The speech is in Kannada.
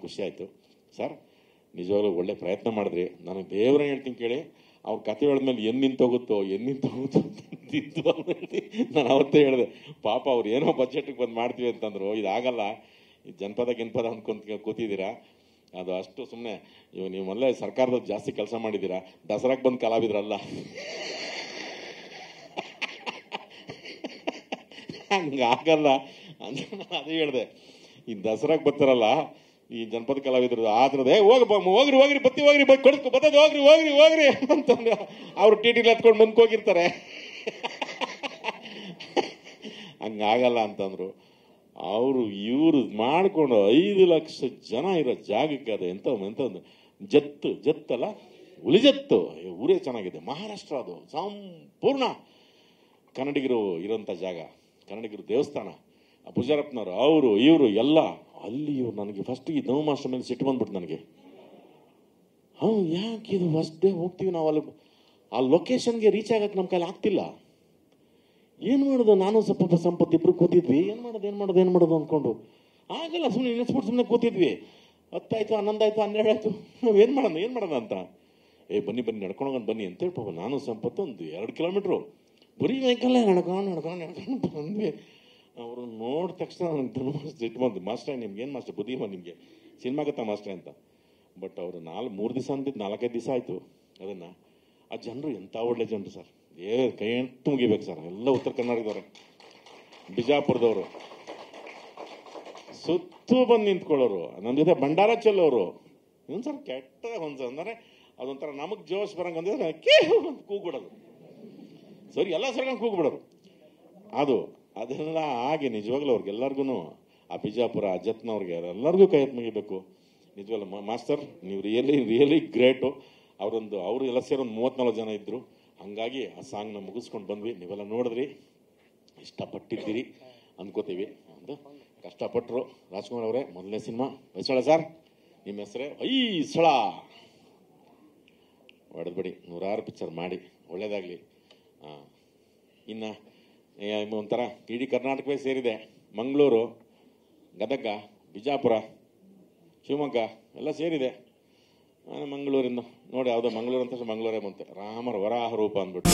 ಖುಷಿ ಆಯಿತು. ಸರ್ ನಿಜವಾಗ್ಲೂ ಒಳ್ಳೆ ಪ್ರಯತ್ನ ಮಾಡಿದ್ರಿ. ನನಗೆ ದೇವ್ರನ್ನ ಹೇಳ್ತೀನಿ ಕೇಳಿ, ಅವ್ರ ಕತೆ ಹೇಳಿದ್ಮೇಲೆ ಎನ್ನಿಂತೋಗುತ್ತೋ ನಾನು ಅವತ್ತೇ ಹೇಳಿದೆ, ಪಾಪ ಅವ್ರು ಏನೋ ಬಜೆಟ್ಗೆ ಬಂದು ಮಾಡ್ತೀವಿ ಅಂತಂದ್ರು. ಇದಾಗಲ್ಲ, ಈ ಜನಪದ ಅನ್ಕೊಂತ ಕೂತಿದ್ದೀರಾ, ಅದು ಅಷ್ಟು ಸುಮ್ಮನೆ. ಇವಾಗ ನೀವು ಮೊದಲೇ ಸರ್ಕಾರದಲ್ಲಿ ಜಾಸ್ತಿ ಕೆಲಸ ಮಾಡಿದ್ದೀರಾ, ದಸರಾಕ್ಕೆ ಬಂದು ಕಲಾವಿದ್ರಲ್ಲ. ಹಂಗಾಗಲ್ಲ ಅಂತ ನಾನು ಅದೇ ಹೇಳಿದೆ. ಈ ದಸರಾಕ್ಕೆ ಬರ್ತಾರಲ್ಲ ಈ ಜನಪದ ಕಲಾವಿದರು, ಆದ್ರದೇ ಹೋಗ್ರಿ ಕೊಡ್ಕೊ ಬರ್ತದೆ, ಹೋಗ್ರಿ ಅಂತಂದ್ರೆ ಅವ್ರು ಟಿಟಿಲಿ ಹತ್ಕೊಂಡು ಮುಂದಕ್ಕೆ ಹೋಗಿರ್ತಾರೆ. ಹಂಗಾಗಲ್ಲ ಅಂತಂದ್ರು. ಅವರು ಇವರು ಮಾಡ್ಕೊಂಡು 5 ಲಕ್ಷ ಜನ ಇರೋ ಜಾಗಕ್ಕೆ ಅದು ಎಂತ ಜತ್ತಲ್ಲ, ಹುಲಿಜತ್ತು ಊರೇ ಚೆನ್ನಾಗಿದೆ. ಮಹಾರಾಷ್ಟ್ರ ಅದು ಸಂಪೂರ್ಣ ಕನ್ನಡಿಗರು ಇರೋಂಥ ಜಾಗ, ಕನ್ನಡಿಗರು ದೇವಸ್ಥಾನ. ಪೂಜಾರಪ್ಪನವರು ಅವರು ಇವರು ಎಲ್ಲ ಅಲ್ಲಿ. ಇವ್ರು ನನಗೆ ಫಸ್ಟ್ ಈ ನವ ಮಾಸ್ಟರ್ ಮೇಲೆ ಸಿಟ್ಟು ಬಂದ್ಬಿಟ್ಟು ನನಗೆ, ಯಾಕೆ ಇದು ಫಸ್ಟ್ ಡೇ ಹೋಗ್ತೀವಿ ನಾವು ಅಲ್ಲಿ, ಆ ಲೊಕೇಶನ್ಗೆ ರೀಚ್ ಆಗಕ್ಕೆ ನಮ್ಮ ಕೈಲಿ ಆಗ್ತಿಲ್ಲ. ಏನು ಮಾಡೋದು, ನಾನು ಸ್ವಲ್ಪ ಸಂಪತ್ತು ಇಬ್ರು ಕೂತಿದ್ವಿ, ಏನು ಮಾಡೋದು ಅಂದ್ಕೊಂಡು ಆಗಲ್ಲ. ಸುಮ್ಮನೆ ನೆನೆಸ್ಬಿಟ್ಟು ಸುಮ್ಮನೆ ಕೂತಿದ್ವಿ. 10 ಆಯ್ತು, 11 ಆಯ್ತು, 12 ಆಯ್ತು, ನಾವು ಏನು ಮಾಡೋಣ ಅಂತ. ಬನ್ನಿ ನಡ್ಕೊಂಡೋಗಂತ ಬನ್ನಿ ಅಂತ ಹೇಳ್ಪ. ನಾನು ಸಂಪತ್ತು ಒಂದು 2 ಕಿಲೋಮೀಟ್ರು ಬರೀ ವೆಹಿಕಲ್ಲೇ ನಡ್ಕೊಂಡು ಬಂದ್ವಿ. ಅವರು ನೋಡಿದ ತಕ್ಷಣ ನನಗೆ ಸಿಟ್ಟು ಬಂದು, ಮಾಸ್ಟ್ರೇ ನಿಮ್ಗೆ ಏನು ಮಾಸ್ಟರ್ ಬುದ್ಧಿ ನಿಮಗೆ ಸಿನಿಮಾಗತ್ತಾ ಮಾಸ್ಟ್ರೇ ಅಂತ. ಬಟ್ ಅವರು 3 ದಿವಸ ಅಂದಿದ್ದು 4-5 ದಿವಸ ಆಯಿತು ಅದನ್ನು. ಆ ಜನರು ಎಂಥ ಒಳ್ಳೆ ಜನರು ಸರ್, ಕೈ ಎಂಟು ಮುಗಿಬೇಕು ಸರ್. ಎಲ್ಲ ಉತ್ತರ ಕರ್ನಾಟಕದವ್ರೆ, ಬಿಜಾಪುರದವರು ಸುತ್ತು ಬಂದು ನಿಂತ್ಕೊಳ್ಳೋರು, ನಮ್ಮ ಜೊತೆ ಭಂಡಾರ ಚೆಲ್ಲೋರು. ಏನು ಸರ್ ಕೆಟ್ಟ ಅಂದರೆ ಅದೊಂಥರ ನಮಗೆ ಜೋಶ್ ಬರಂಗೆ ಅಂದಿದ್ರೆ ಕೂಗ್ಬಿಡೋದು, ಸರಿ ಎಲ್ಲ ಸರ್ಗಂಗೆ ಕೂಗ್ಬಿಡೋರು. ಅದೆಲ್ಲ ಹಾಗೆ ನಿಜವಾಗ್ಲೂ ಅವ್ರಿಗೆಲ್ಲರಿಗೂ, ಆ ಬಿಜಾಪುರ ಅಜ್ಜತ್ನವ್ರಿಗೆ ಎಲ್ಲರಿಗೂ ಕೈ ಎತ್ತು ಮುಗಿಬೇಕು ನಿಜವಾಗ್ಲೂ. ಮಾಸ್ಟರ್ ನೀವು ರಿಯಲಿ ಗ್ರೇಟು. ಅವರು ಎಲ್ಲ ಸೇರಿ ಒಂದು 34 ಜನ ಇದ್ದರು. ಹಾಗಾಗಿ ಆ ಸಾಂಗ್ನ ಮುಗಿಸ್ಕೊಂಡು ಬಂದ್ವಿ. ನೀವೆಲ್ಲ ನೋಡಿದ್ರಿ, ಇಷ್ಟಪಟ್ಟಿದ್ದೀರಿ ಅನ್ಕೋತೀವಿ. ಒಂದು ಕಷ್ಟಪಟ್ಟರು ರಾಜ್ಕುಮಾರ್ ಅವರೇ. ಮೊದಲನೇ ಸಿನಿಮಾ ಹೊಯ್ಸಳ ಸರ್, ನಿಮ್ಮ ಹೆಸರೇ ಹೊಯ್ಸಳ. ಹೊಡೆದ್ಬಿಡಿ, 100 ಪಿಕ್ಚರ್ ಮಾಡಿ, ಒಳ್ಳೇದಾಗಲಿ. ಇನ್ನು ಒಂಥರ ಇಡೀ ಕರ್ನಾಟಕವೇ ಸೇರಿದೆ. ಮಂಗಳೂರು, ಗದಗ, ಬಿಜಾಪುರ, ಶಿವಮೊಗ್ಗ ಎಲ್ಲ ಸೇರಿದೆ. ಮಂಗಳೂರಿಂದ ನೋಡಿ, ಯಾವುದೋ ಮಂಗಳೂರು ಅಂತ ಮಂಗಳೂರೇ ಬಂತೆ. ರಾಮರ ವರಾಹ ರೂಪ ಅಂದ್ಬಿಟ್ಟು